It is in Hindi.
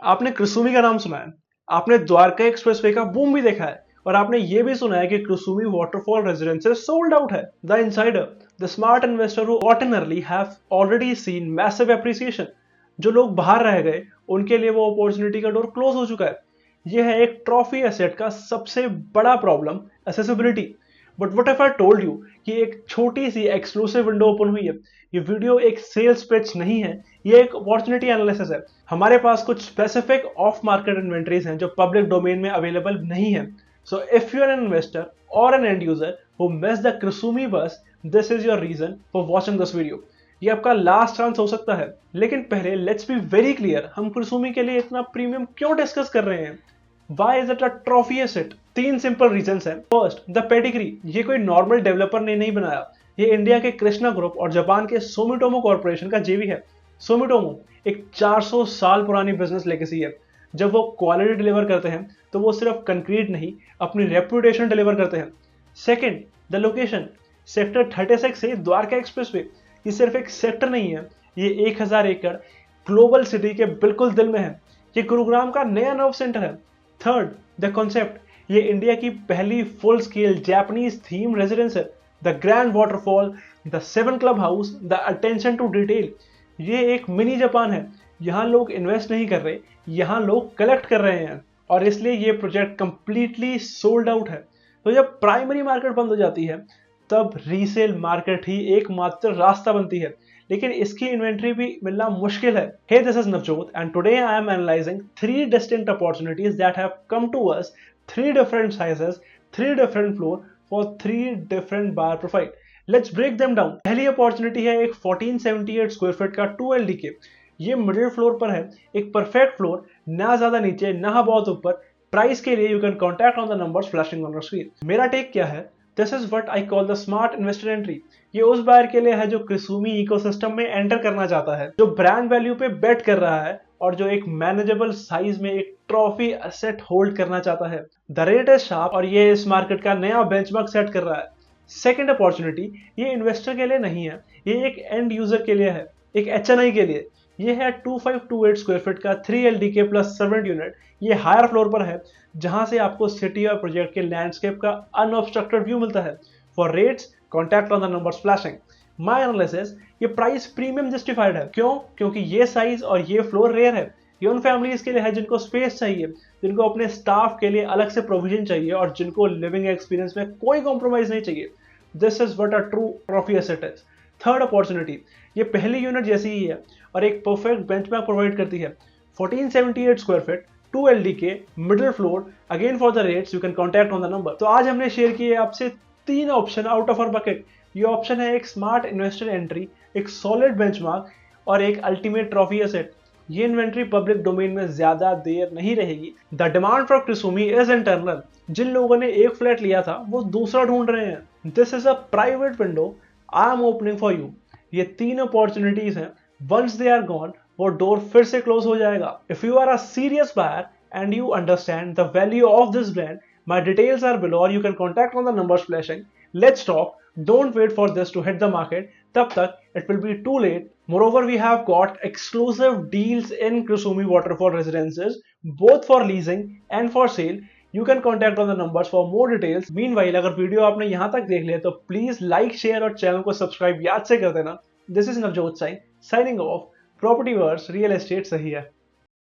आपने कुसुमी का नाम सुना है, आपने द्वारका एक्सप्रेसवे का बूम भी देखा है, और आपने ये भी सुना है कि Kusumi waterfall residences sold out है। The insider, the smart investor who ordinarily have already seen massive appreciation. जो लोग बाहर रह गए उनके लिए वो अपॉर्चुनिटी का डोर क्लोज हो चुका है। ये है एक ट्रॉफी एसेट का सबसे बड़ा problem, accessibility. But what if I told you कि एक छोटी सी एक्सक्लूसिव विंडो ओपन हुई है। ये वीडियो एक सेल्स पिच नहीं है, ये एक अपॉर्चुनिटी एनालिसिस है। हमारे पास कुछ स्पेसिफिक ऑफ मार्केट इन्वेंटरीज हैं जो पब्लिक डोमेन में अवेलेबल नहीं है। So if you are an investor or an end user who miss the Kusumi bus, this is your reason for watching this video. ये आपका लास्ट चांस हो सकता है। लेकिन पहले लेट्स बी वेरी क्लियर, हम कुसुमी के लिए इतना प्रीमियम क्यों डिस्कस कर रहे हैं? Why is it a trophy asset? 3 simple reasons हैं। First, the pedigree. ये कोई नॉर्मल डेवलपर ने नहीं बनाया, ये इंडिया के कृष्णा ग्रुप और जापान के सुमिटोमो कॉर्पोरेशन का जेवी है। सुमिटोमो एक 400 साल पुरानी बिजनेस लेगेसी है। जब वो क्वालिटी डिलीवर करते हैं तो वो सिर्फ कंक्रीट नहीं, अपनी रेपुटेशन डिलीवर करते हैं। Second, the location. सेक्टर 36 से द्वारका एक्सप्रेसवे, ये सिर्फ एक सेक्टर नहीं है, ये 1000 एकड़ ग्लोबल सिटी के बिल्कुल दिल में है। ये गुरुग्राम का नया नर्व सेंटर है। Third, the concept. ये इंडिया की पहली full scale Japanese theme residence है। The grand waterfall, the 7 club house, the attention to detail. ये एक मिनी जापान है। यहाँ लोग इन्वेस्ट नहीं कर रहे, यहाँ लोग कलेक्ट कर रहे हैं, और इसलिए ये प्रोजेक्ट कंप्लीटली सोल्ड आउट है। तो जब प्राइमरी मार्केट बंद हो जाती है तब रीसेल मार्केट ही एकमात्र रास्ता बनती है, लेकिन इसकी इन्वेंट्री भी मिलना मुश्किल है। Hey, this is Navjot and today I am analyzing 3 distinct opportunities that have come to us, 3 different sizes, 3 different floor for 3 different buyer profile. Let's break them down. पहली अपॉर्चुनिटी है एक 1478 स्क्वायर फीट का 2 LDK। ये मिडिल फ्लोर पर है, एक परफेक्ट फ्लोर, ना ज्यादा नीचे ना बहुत ऊपर। प्राइस के लिए you can contact on the numbers flashing on your screen. मेरा टेक क्या है? This is what I call the smart investor entry. ये उस बायर के लिए है जो कुसुमी इकोसिस्टम में एंटर करना चाहता है, जो ब्रांड वैल्यू पे बेट कर रहा है, और जो एक मैनेजेबल साइज में एक ट्रॉफी एसेट होल्ड करना चाहता है। द रेट इज शार्प और ये इस मार्केट का नया बेंचमार्क सेट कर रहा है। सेकेंड अपॉर्चुनिटी, ये इन्वेस्टर के लिए नहीं है, ये एक एंड यूजर के लिए है, एक HNI के लिए। ये है 2528 स्क्वायर फीट का 3 LDK प्लस सर्वेंट यूनिट। ये हायर फ्लोर पर है, जहां से आपको सिटी और प्रोजेक्ट के लैंडस्केप का अनऑब्स्ट्रक्टेड व्यू मिलता है। For rates contact on the numbers flashing. My analysis, ये प्राइस प्रीमियम जस्टिफाइड है। क्यों? क्योंकि ये साइज और ये फ्लोर रेयर है। ये उन फैमिलीज के लिए है जिनको स्पेस चाहिए, जिनको अपने स्टाफ के लिए अलग से प्रोविजन चाहिए, और जिनको लिविंग एक्सपीरियंस में कोई कॉम्प्रोमाइज नहीं चाहिए। This is what a true trophy asset is. Third opportunity, ये पहली यूनिट जैसी ही है और एक परफेक्ट बेंचमार्क प्रोवाइड करती है। 1478 square feet 2 LDK middle floor. Again for the rates you can contact on the number. तो आज हमने शेयर किए आपसे 3 option out of our bucket. ये ऑप्शन है एक स्मार्ट इन्वेस्टर एंट्री, एक सॉलिड बेंचमार्क, और एक अल्टीमेट ट्रॉफी एसेट। ये इन्वेंट्री पब्लिक डोमेन में ज्यादा देर नहीं रहेगी। The demand for Kusumi is internal. जिन लोगों ने एक फ्लैट लिया था वो दूसरा ढूंढ रहे हैं। This is a private window I am opening for you. ये 3 अपॉर्चुनिटीज हैं, वंस दे आर गॉन वो डोर फिर से क्लोज हो जाएगा। If you are a serious buyer and you understand the value of this brand, my details are below or you can contact on the numbers flashing. Let's talk. Don't wait for this to hit the market. Tab tak it will be too late. Moreover, we have got exclusive deals in Kusumi Waterfall Residences, both for leasing and for sale. You can contact on the numbers for more details. Meanwhile, अगर वीडियो आपने यहाँ तक देख लिया तो प्लीज लाइक, शेयर और चैनल को सब्सक्राइब याद से कर देना। This is Navjot Singh signing off. Property Wars, real estate सही है।